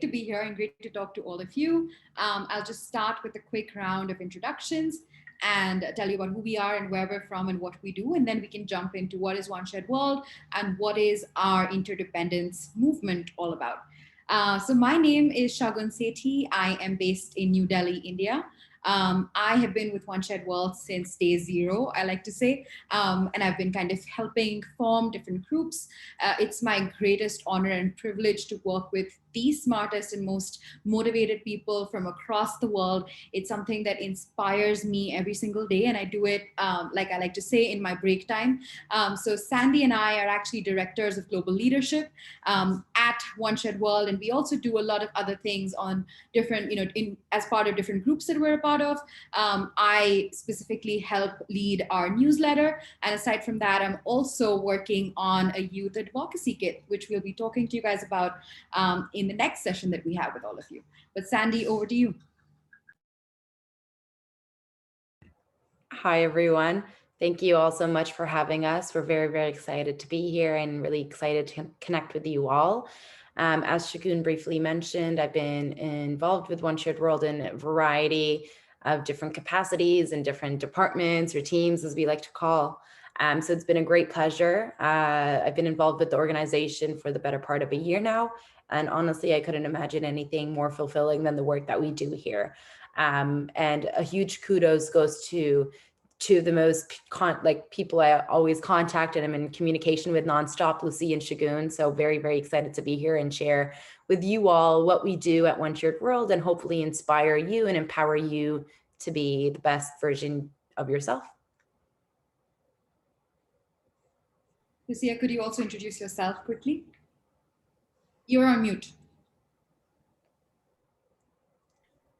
to be here and great to talk to all of you. I'll just start with a quick round of introductions and tell you about who we are and where we're from and what we do. And then we can jump into what is One Shared World and what is our interdependence movement all about. So my name is Shagun Sethi. I am based in New Delhi, India. I have been with One Shared World since day zero, I like to say, and I've been kind of helping form different groups. It's my greatest honor and privilege to work with the smartest and most motivated people from across the world. It's something that inspires me every single day, and I do it, like I like to say, in my break time. So Sandy and I are actually directors of global leadership at One Shared World, and we also do a lot of other things on different, as part of different groups that we're a part of. I specifically help lead our newsletter, and aside from that, I'm also working on a youth advocacy kit, which we'll be talking to you guys about in the next session that we have with all of you. But Sandy, over to you. Hi, everyone. Thank you all so much for having us. We're very, very excited to be here and really excited to connect with you all. As Shagun briefly mentioned, I've been involved with One Shared World in a variety of different capacities and different departments or teams, as we like to call. So it's been a great pleasure. I've been involved with the organization for the better part of a year now. And honestly, I couldn't imagine anything more fulfilling than the work that we do here. And a huge kudos goes to the most people I always contact and I'm in communication with nonstop, Lucy and Shagun. So very, very excited to be here and share with you all what we do at One Shared World and hopefully inspire you and empower you to be the best version of yourself. Lucia, could you also introduce yourself quickly? You're on mute.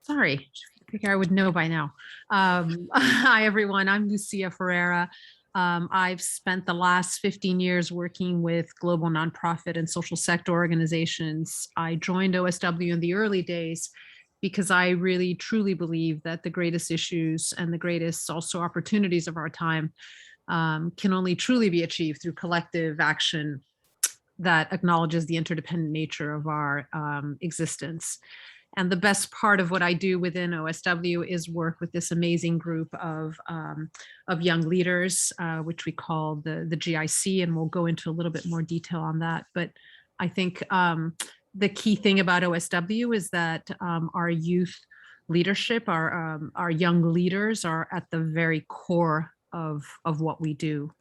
Sorry, I think I would know by now. Hi, everyone. I'm Lucia Ferreira. I've spent the last 15 years working with global nonprofit and social sector organizations. I joined OSW in the early days because I really truly believe that the greatest issues and the greatest also opportunities of our time can only truly be achieved through collective action that acknowledges the interdependent nature of our existence. And the best part of what I do within OSW is work with this amazing group of young leaders, which we call the GIC, and we'll go into a little bit more detail on that. But I think the key thing about OSW is that our youth leadership, our young leaders are at the very core of what we do.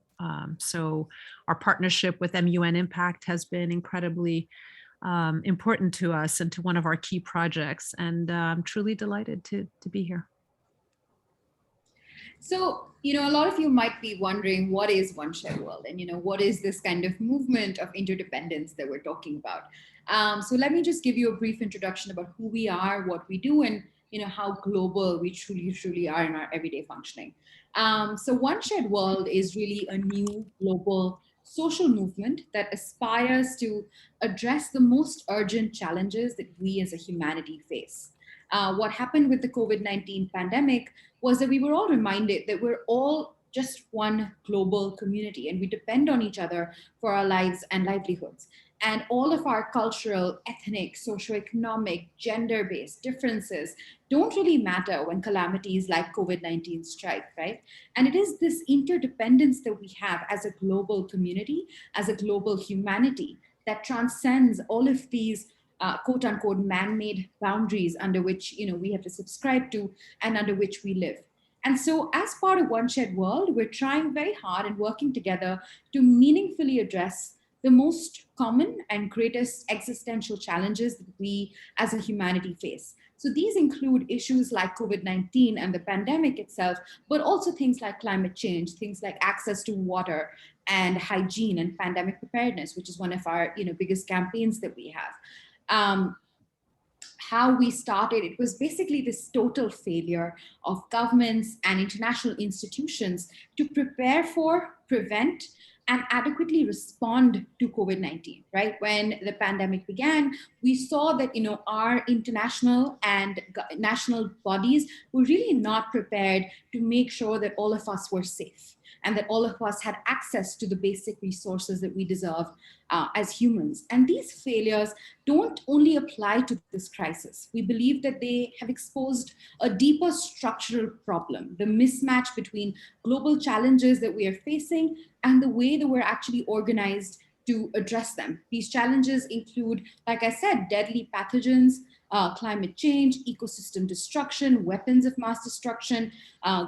So our partnership with MUN Impact has been incredibly important to us and to one of our key projects, and I'm truly delighted to be here. So, a lot of you might be wondering, what is One Shared World, and what is this kind of movement of interdependence that we're talking about? So let me just give you a brief introduction about who we are, what we do, and how global we truly are in our everyday functioning. So One Shared World is really a new global social movement that aspires to address the most urgent challenges that we as a humanity face. What happened with the COVID-19 pandemic was that we were all reminded that we're all just one global community and we depend on each other for our lives and livelihoods. And all of our cultural, ethnic, socioeconomic, gender-based differences don't really matter when calamities like COVID-19 strike, right? And it is this interdependence that we have as a global community, as a global humanity, that transcends all of these quote unquote man-made boundaries under which we have to subscribe to and under which we live. And so as part of One Shared World, we're trying very hard and working together to meaningfully address the most common and greatest existential challenges that we as a humanity face. So these include issues like COVID-19 and the pandemic itself, but also things like climate change, things like access to water and hygiene and pandemic preparedness, which is one of our biggest campaigns that we have. How we started, it was basically this total failure of governments and international institutions to prepare for, prevent, and adequately respond to COVID-19, right? When the pandemic began, we saw that our international and national bodies were really not prepared to make sure that all of us were safe. and that all of us had access to the basic resources that we deserve as humans. And these failures don't only apply to this crisis. We believe that they have exposed a deeper structural problem, the mismatch between global challenges that we are facing and the way that we're actually organized to address them. These challenges include, like I said, deadly pathogens, climate change, ecosystem destruction, weapons of mass destruction,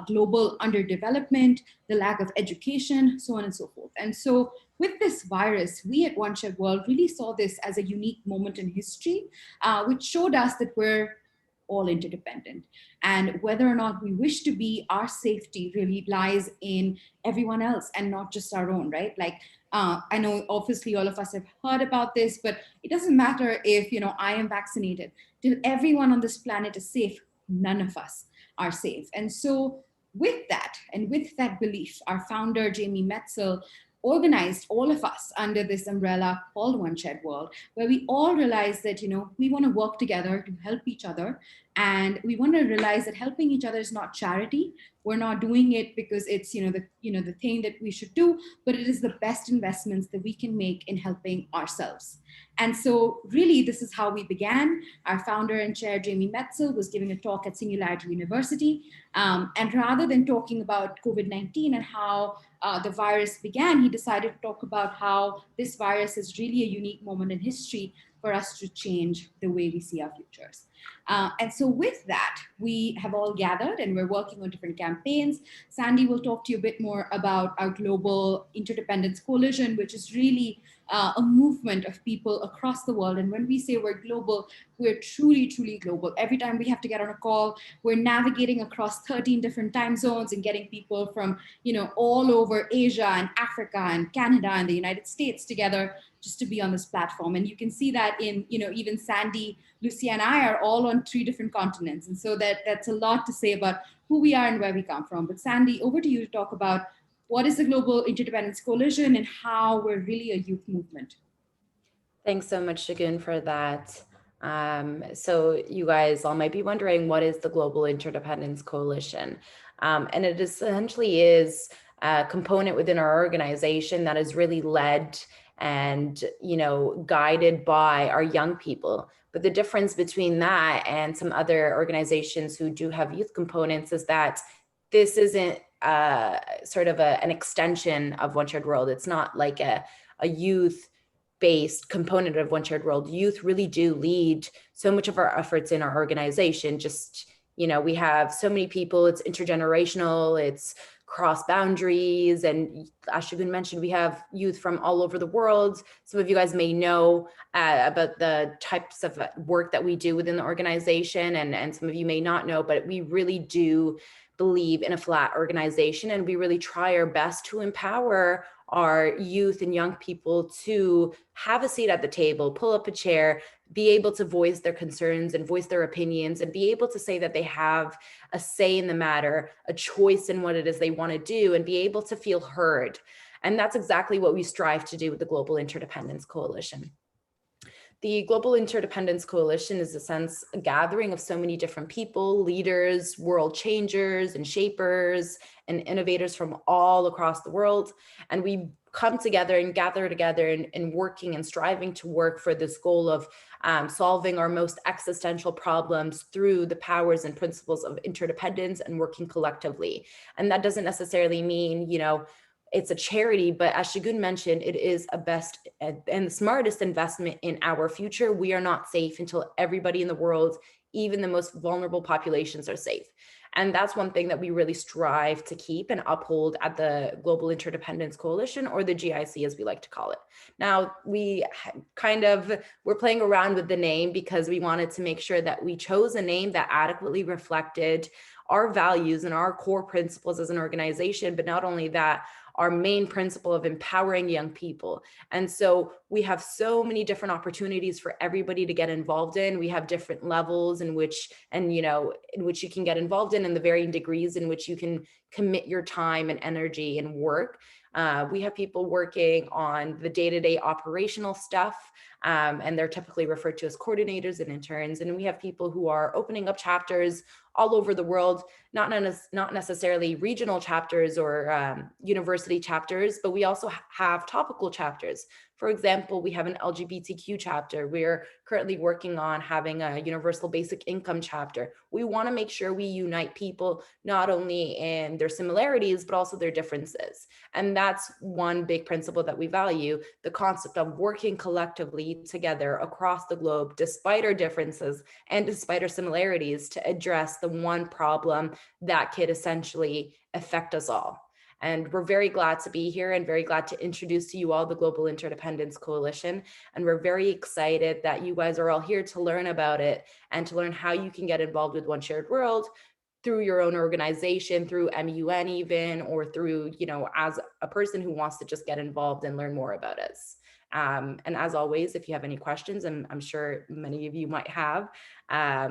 global underdevelopment, the lack of education, so on and so forth. And so with this virus, we at One-Shared.World really saw this as a unique moment in history, which showed us that we're all interdependent. And whether or not we wish to be, our safety really lies in everyone else and not just our own, right? Like, I know obviously all of us have heard about this, but it doesn't matter if, I am vaccinated. Till everyone on this planet is safe, none of us are safe. And so with that, and with that belief, our founder, Jamie Metzel, organized all of us under this umbrella called One-Shared.World, where we all realized that, we want to work together to help each other. And we want to realize that helping each other is not charity. We're not doing it because it's, the thing that we should do, but it is the best investments that we can make in helping ourselves. And so really, this is how we began. Our founder and chair, Jamie Metzel, was giving a talk at Singularity University. And rather than talking about COVID-19 and how the virus began, he decided to talk about how this virus is really a unique moment in history for us to change the way we see our futures. And so with that, we have all gathered and we're working on different campaigns. Sandy will talk to you a bit more about our global Interdependence Coalition, which is really a movement of people across the world. And when we say we're global, we're truly, truly global. Every time we have to get on a call, we're navigating across 13 different time zones and getting people from, all over Asia and Africa and Canada and the United States together just to be on this platform. And you can see that in, even Sandy, Lucia, and I are all on 3 different continents. And so that's a lot to say about who we are and where we come from. But Sandy, over to you to talk about what is the Global Interdependence Coalition and how we're really a youth movement. Thanks so much, Shagun, for that. So you guys all might be wondering, what is the Global Interdependence Coalition? And it essentially is a component within our organization that is really led and, guided by our young people. But the difference between that and some other organizations who do have youth components is that this isn't sort of an extension of One-Shared.World. It's not like a youth-based component of One-Shared.World. Youth really do lead so much of our efforts in our organization. Just, we have so many people, it's intergenerational, it's cross boundaries. And as Shagun mentioned, we have youth from all over the world. Some of you guys may know about the types of work that we do within the organization, and some of you may not know, but we really do believe in a flat organization, and we really try our best to empower our youth and young people to have a seat at the table, pull up a chair, be able to voice their concerns and voice their opinions, and be able to say that they have a say in the matter, a choice in what it is they want to do, and be able to feel heard. And that's exactly what we strive to do with the Global Interdependence Coalition. The Global Interdependence Coalition is a gathering of so many different people, leaders, world changers and shapers and innovators from all across the world. And we come together and gather together and working and striving to work for this goal of solving our most existential problems through the powers and principles of interdependence and working collectively. And that doesn't necessarily mean, it's a charity, but as Shagun mentioned, it is a best and the smartest investment in our future. We are not safe until everybody in the world, even the most vulnerable populations, are safe. And that's one thing that we really strive to keep and uphold at the Global Interdependence Coalition, or the GIC as we like to call it. Now, we're playing around with the name because we wanted to make sure that we chose a name that adequately reflected our values and our core principles as an organization, but not only that, our main principle of empowering young people. And so we have so many different opportunities for everybody to get involved in. We have different levels in which you can get involved in, and the varying degrees in which you can commit your time and energy and work. We have people working on the day-to-day operational stuff. And they're typically referred to as coordinators and interns. And we have people who are opening up chapters all over the world, not necessarily regional chapters or university chapters, but we also have topical chapters. For example, we have an LGBTQ chapter. We're currently working on having a universal basic income chapter. We want to make sure we unite people not only in their similarities, but also their differences. And that's one big principle that we value, the concept of working collectively together across the globe, despite our differences and despite our similarities, to address the one problem that could essentially affect us all. And we're very glad to be here and very glad to introduce to you all the Global Interdependence Coalition. And we're very excited that you guys are all here to learn about it and to learn how you can get involved with One Shared World through your own organization, through MUN even, or through, as a person who wants to just get involved and learn more about us. And as always, if you have any questions, and I'm sure many of you might have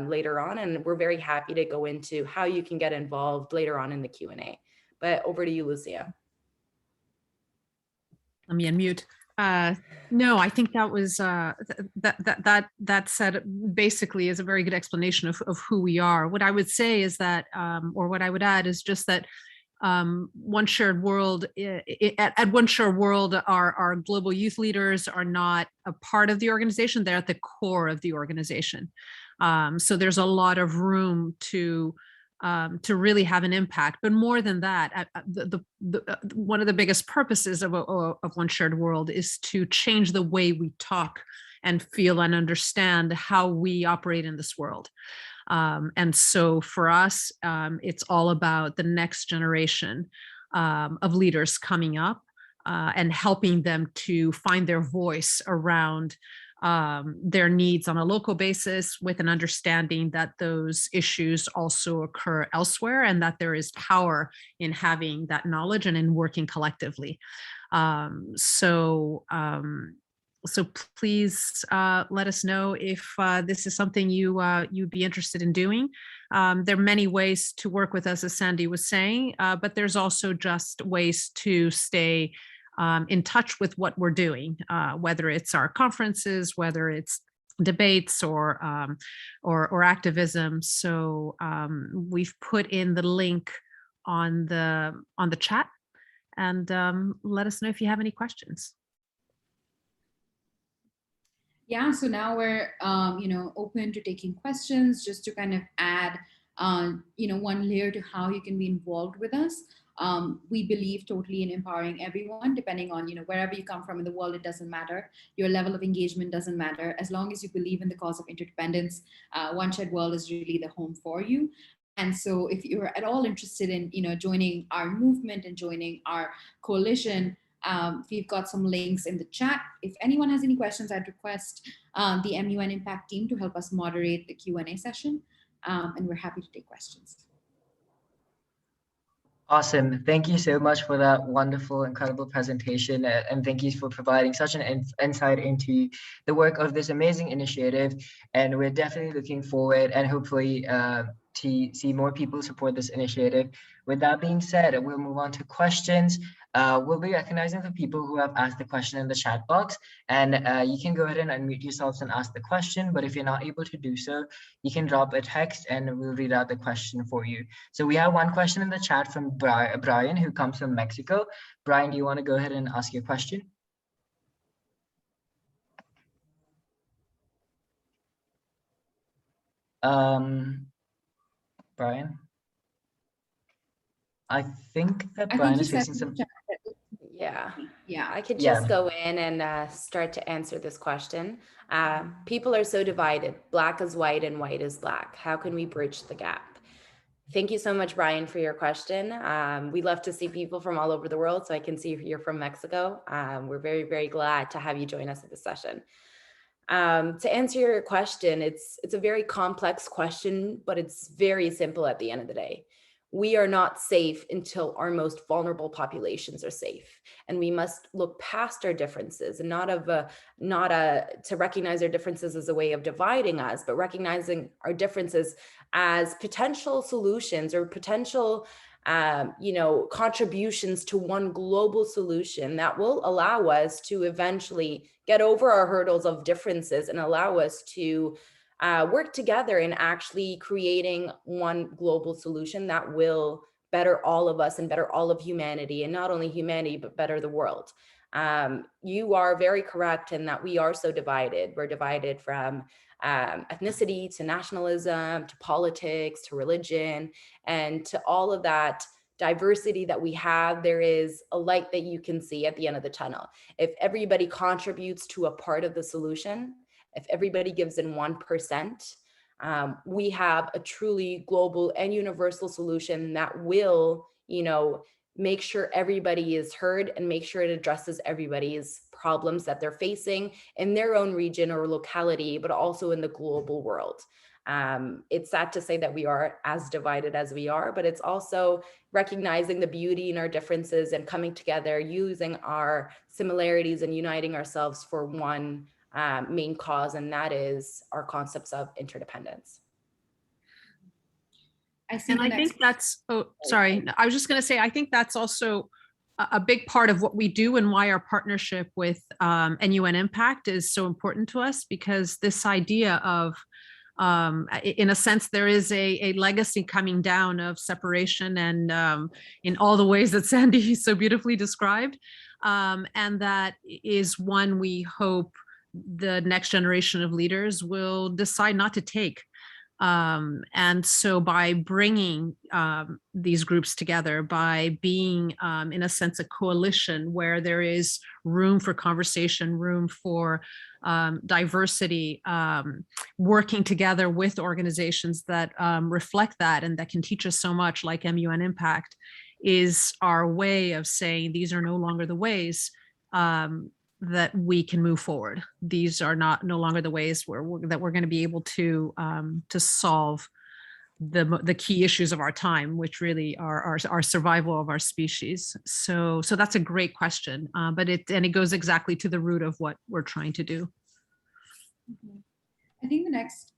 later on, and we're very happy to go into how you can get involved later on in the Q&A. But over to you, Lucia. Let me unmute. No, I think that was that said basically is a very good explanation of who we are. What I would say is that, or what I would add is just that One Shared World, at One Shared World, our global youth leaders are not a part of the organization. They're at the core of the organization. So there's a lot of room to really have an impact. But more than that, one of the biggest purposes of One Shared World is to change the way we talk and feel and understand how we operate in this world. And so for us, it's all about the next generation of leaders coming up and helping them to find their voice around their needs on a local basis, with an understanding that those issues also occur elsewhere and that there is power in having that knowledge and in working collectively. So please let us know if this is something you'd be interested in doing. There are many ways to work with us, as Sandy was saying, but there's also just ways to stay in touch with what we're doing, whether it's our conferences, whether it's debates or activism. So we've put in the link on the chat, and let us know if you have any questions. Yeah, so now we're open to taking questions, just to kind of add one layer to how you can be involved with us. We believe totally in empowering everyone, depending on wherever you come from in the world. It doesn't matter. Your level of engagement doesn't matter. As long as you believe in the cause of interdependence, One Shared World is really the home for you. And so if you're at all interested in joining our movement and joining our coalition, we've got some links in the chat. If anyone has any questions, I'd request the MUN Impact team to help us moderate the Q&A session, and we're happy to take questions. Awesome. Thank you so much for that wonderful, incredible presentation. And thank you for providing such an insight into the work of this amazing initiative. And we're definitely looking forward and hopefully to see more people support this initiative. With that being said, we'll move on to questions. We'll be recognizing the people who have asked the question in the chat box, and you can go ahead and unmute yourselves and ask the question. But if you're not able to do so, you can drop a text and we'll read out the question for you. So we have one question in the chat from Brian, who comes from Mexico. Brian, do you want to go ahead and ask your question? Brian? I think that Brian is facing some... Yeah, I could just go in and start to answer this question. People are so divided. Black is white and white is black. How can we bridge the gap? Thank you so much, Brian, for your question. We love to see people from all over the world, so I can see you're from Mexico. We're very, very glad to have you join us at this session. To answer your question, it's a very complex question, but it's very simple at the end of the day. We are not safe until our most vulnerable populations are safe. And we must look past our differences and not to recognize our differences as a way of dividing us, but recognizing our differences as potential solutions or potential contributions to one global solution that will allow us to eventually get over our hurdles of differences and allow us to work together in actually creating one global solution that will better all of us and better all of humanity, and not only humanity, but better the world. You are very correct in that we are so divided. We're divided from ethnicity to nationalism to politics to religion, and to all of that diversity that we have. There is a light that you can see at the end of the tunnel. If everybody contributes to a part of the solution, if everybody gives in 1%, we have a truly global and universal solution that will, make sure everybody is heard and make sure it addresses everybody's problems that they're facing in their own region or locality, but also in the global world. It's sad to say that we are as divided as we are, but it's also recognizing the beauty in our differences and coming together, using our similarities and uniting ourselves for one main cause, and that is our concepts of interdependence. I think that's, sorry, I was just going to say, I think that's also a big part of what we do and why our partnership with NUN Impact is so important to us, because this idea of, in a sense, there is a legacy coming down of separation and in all the ways that Sandy so beautifully described. And that is one we hope the next generation of leaders will decide not to take. And so by bringing these groups together, by being, in a sense, a coalition where there is room for conversation, room for diversity, working together with organizations that reflect that and that can teach us so much, like MUN Impact, is our way of saying these are no longer the ways that we can move forward. These are no longer the ways that we're going to be able to solve the key issues of our time, which really are our survival of our species. So that's a great question, but it goes exactly to the root of what we're trying to do. I think the next,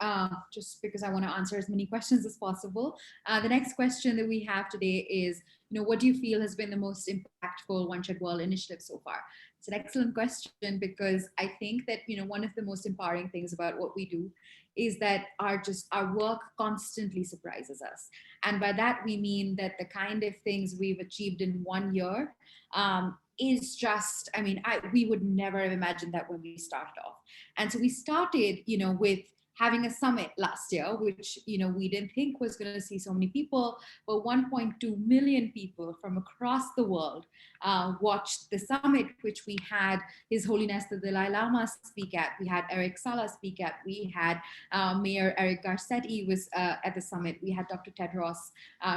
just because I want to answer as many questions as possible, the next question that we have today is, what do you feel has been the most impactful One-Shared-World initiative so far? It's an excellent question, because I think that, one of the most empowering things about what we do is that our work constantly surprises us. And by that, we mean that the kind of things we've achieved in 1 year is just, we would never have imagined that when we started off. And so we started, with having a summit last year, which, we didn't think was going to see so many people, but 1.2 million people from across the world watched the summit, which we had His Holiness the Dalai Lama speak at, we had Eric Sala speak at, we had Mayor Eric Garcetti was at the summit, we had Dr. Tedros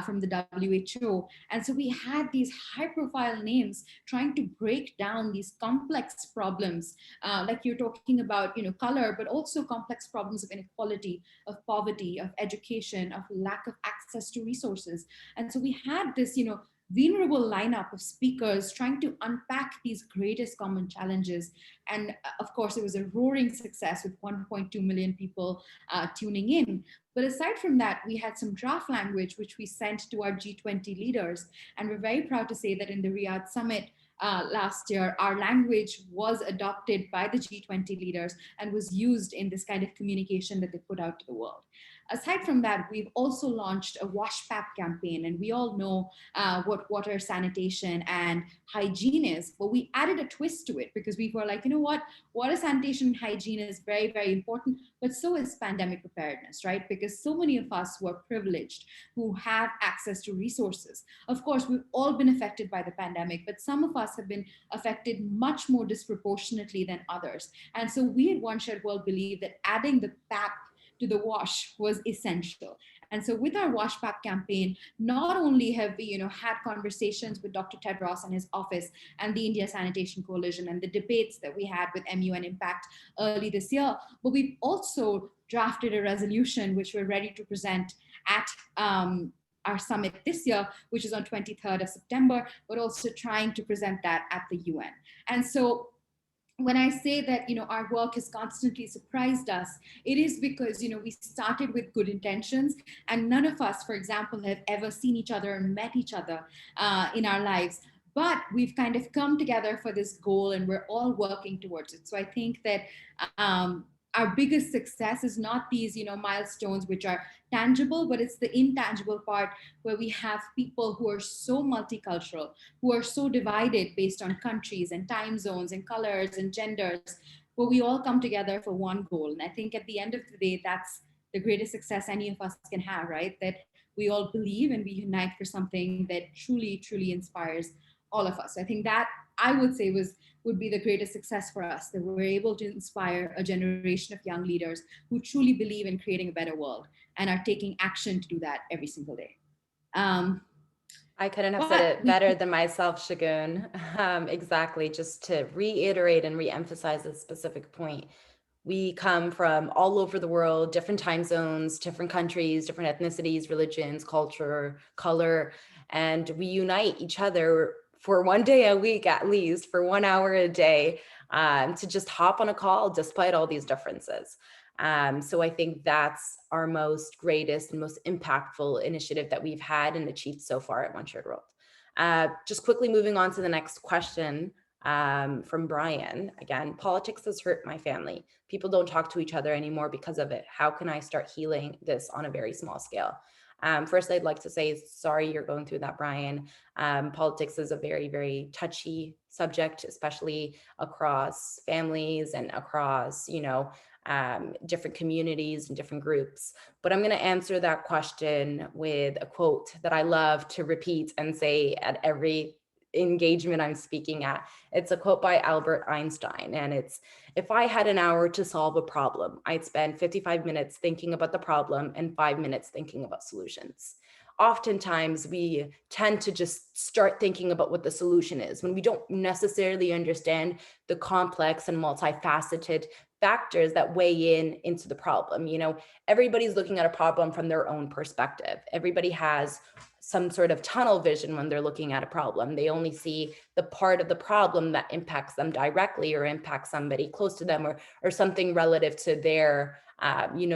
from the WHO. And so we had these high profile names trying to break down these complex problems, like you're talking about, color, but also complex problems of inequality, of poverty, of education, of lack of access to resources. And so we had this, venerable lineup of speakers trying to unpack these greatest common challenges. And of course, it was a roaring success with 1.2 million people tuning in. But aside from that, we had some draft language, which we sent to our G20 leaders. And we're very proud to say that in the Riyadh summit last year, our language was adopted by the G20 leaders and was used in this kind of communication that they put out to the world. Aside from that, we've also launched a Washback Campaign, and we all know what water, sanitation, and hygiene is, but we added a twist to it because we were like, water, sanitation, and hygiene is very, very important, but so is pandemic preparedness, right? Because so many of us who are privileged, who have access to resources. Of course, we've all been affected by the pandemic, but some of us have been affected much more disproportionately than others. And so we at One-Shared-World believe that adding the PAP to the wash was essential. And so with our Washback campaign, not only have we had conversations with Dr. Tedros and his office and the India Sanitation Coalition and the debates that we had with MUN Impact early this year, but we've also drafted a resolution which we're ready to present at our summit this year, which is on 23rd of September, but also trying to present that at the UN. And so when I say that, our work has constantly surprised us, it is because, we started with good intentions, and none of us, for example, have ever seen each other and met each other in our lives. But we've kind of come together for this goal, and we're all working towards it. So I think that our biggest success is not these, milestones which are tangible, but it's the intangible part, where we have people who are so multicultural, who are so divided based on countries and time zones and colors and genders, but we all come together for one goal. And I think at the end of the day, that's the greatest success any of us can have, right? That we all believe and we unite for something that truly, truly inspires all of us. I think that, I would say, would be the greatest success for us, that we're able to inspire a generation of young leaders who truly believe in creating a better world and are taking action to do that every single day. Um, I couldn't have said but it better than myself, Shagun. Exactly. Just to reiterate and reemphasize a specific point. We come from all over the world, different time zones, different countries, different ethnicities, religions, culture, color, and we unite each other for one day a week, at least for 1 hour a day, to just hop on a call despite all these differences. So I think that's our most greatest and most impactful initiative that we've had and achieved so far at One Shared World. Just quickly moving on to the next question from Brian. Again, politics has hurt my family. People don't talk to each other anymore because of it. How can I start healing this on a very small scale? First, I'd like to say sorry you're going through that, Brian. Politics is a very, very touchy subject, especially across families and across, different communities and different groups. But I'm going to answer that question with a quote that I love to repeat and say at every engagement I'm speaking at. It's a quote by Albert Einstein, and it's, if I had an hour to solve a problem, I'd spend 55 minutes thinking about the problem and 5 minutes thinking about solutions. Oftentimes we tend to just start thinking about what the solution is when we don't necessarily understand the complex and multifaceted factors that weigh into the problem. Everybody's looking at a problem from their own perspective. Everybody has some sort of tunnel vision when they're looking at a problem. They only see the part of the problem that impacts them directly or impacts somebody close to them, or something relative to their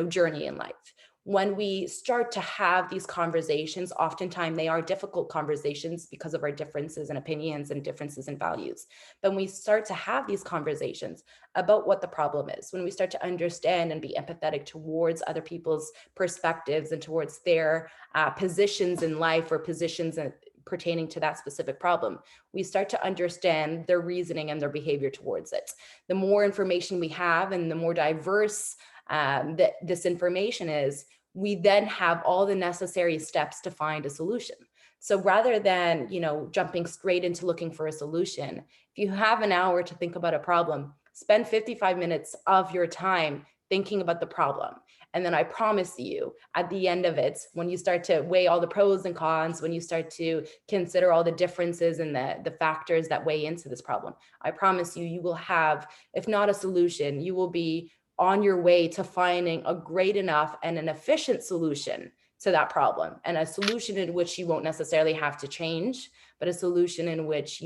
journey in life. When we start to have these conversations, oftentimes they are difficult conversations because of our differences in opinions and differences in values. But when we start to have these conversations about what the problem is, when we start to understand and be empathetic towards other people's perspectives and towards their positions in life or positions pertaining to that specific problem, we start to understand their reasoning and their behavior towards it. The more information we have and the more diverse that this information is, we then have all the necessary steps to find a solution. So rather than, jumping straight into looking for a solution, if you have an hour to think about a problem, spend 55 minutes of your time thinking about the problem. And then I promise you, at the end of it, when you start to weigh all the pros and cons, when you start to consider all the differences and the factors that weigh into this problem, I promise you, you will have, if not a solution, you will be on your way to finding a great enough and an efficient solution to that problem, and a solution in which you won't necessarily have to change, but a solution in which,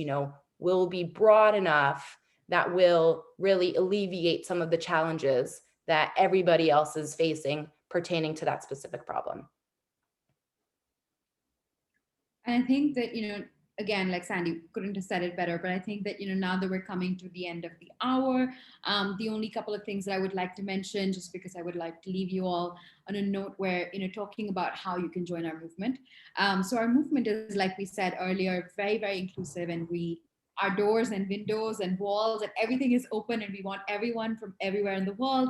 will be broad enough that will really alleviate some of the challenges that everybody else is facing pertaining to that specific problem. And I think that, again, like Sandy couldn't have said it better, but I think that, now that we're coming to the end of the hour, the only couple of things that I would like to mention, just because I would like to leave you all on a note where, talking about how you can join our movement. So our movement is, like we said earlier, very, very inclusive, and our doors and windows and walls and everything is open, and we want everyone from everywhere in the world,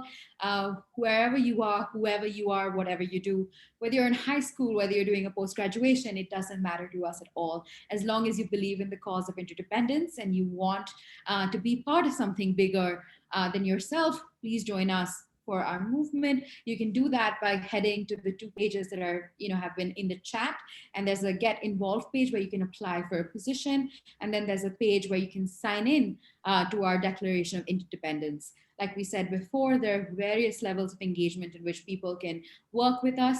wherever you are, whoever you are, whatever you do, whether you're in high school, whether you're doing a post-graduation, it doesn't matter to us at all. As long as you believe in the cause of interdependence and you want to be part of something bigger than yourself, please join us for our movement. You can do that by heading to the 2 pages that are, have been in the chat. And there's a Get Involved page where you can apply for a position. And then there's a page where you can sign in to our Declaration of Interdependence. Like we said before, there are various levels of engagement in which people can work with us.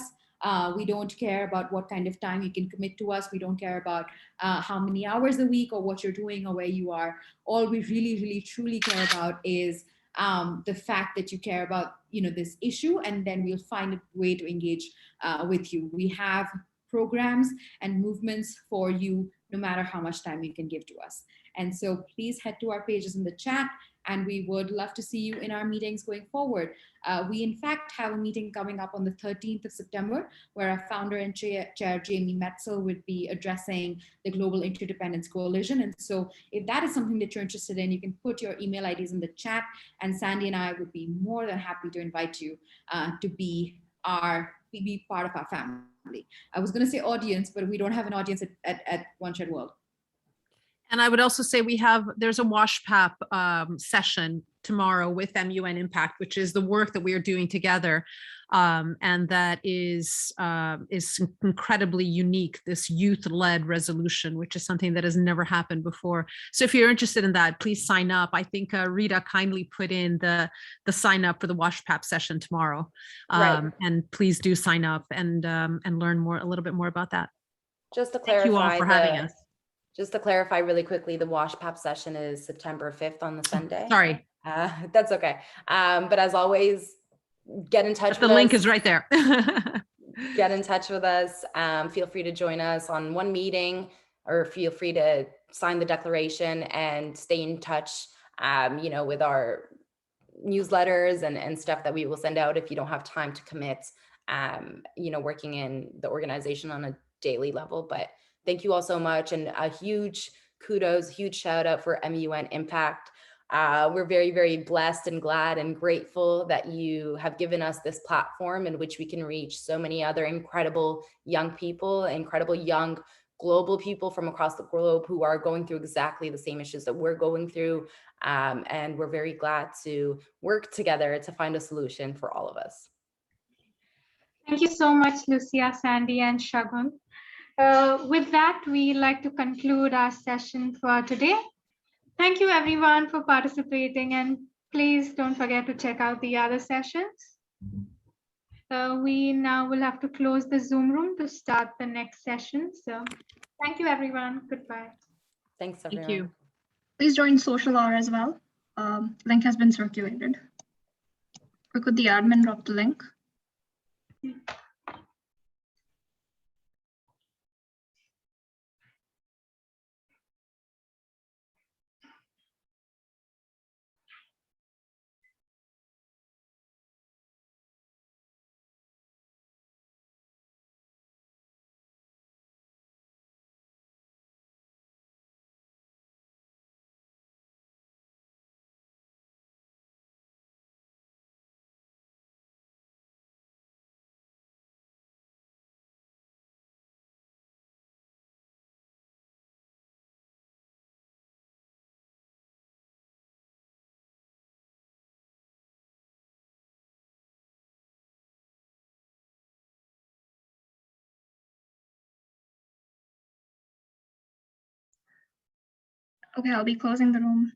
We don't care about what kind of time you can commit to us. We don't care about how many hours a week or what you're doing or where you are. All we really, really, truly care about is the fact that you care about, this issue, and then we'll find a way to engage with you. We have programs and movements for you, no matter how much time you can give to us. And so please head to our pages in the chat, and we would love to see you in our meetings going forward. We in fact have a meeting coming up on the 13th of September, where our founder and chair Jamie Metzel would be addressing the Global Interdependence Coalition. And so if that is something that you're interested in, you can put your email IDs in the chat, and Sandy and I would be more than happy to invite you to be part of our family. I was going to say audience, but we don't have an audience at One-Shared.World. And I would also say there's a WashPap session tomorrow with MUN Impact, which is the work that we are doing together. And that is incredibly unique, this youth-led resolution, which is something that has never happened before. So if you're interested in that, please sign up. I think Rita kindly put in the sign up for the WashPap session tomorrow. Right. And please do sign up and learn a little bit more about that. Just to clarify, thank you all for having us. Just to clarify really quickly, the WashPap session is September 5th on the Sunday. Sorry. That's okay. But as always, get in touch with us. The link is right there. Get in touch with us. Feel free to join us on one meeting, or feel free to sign the declaration and stay in touch, with our newsletters and stuff that we will send out if you don't have time to commit, working in the organization on a daily level. But thank you all so much, and a huge kudos, huge shout out for MUN Impact. We're very, very blessed and glad and grateful that you have given us this platform in which we can reach so many other incredible young people, incredible young global people from across the globe who are going through exactly the same issues that we're going through. And we're very glad to work together to find a solution for all of us. Thank you so much, Lucia, Sandy, and Shagun. With that, we'd like to conclude our session for today. Thank you everyone for participating, and please don't forget to check out the other sessions. We now will have to close the Zoom room to start the next session. So thank you everyone. Goodbye. Thanks everyone. Thank you. Please join social hour as well. Link has been circulated. Or could the admin drop the link? Okay, I'll be closing the room.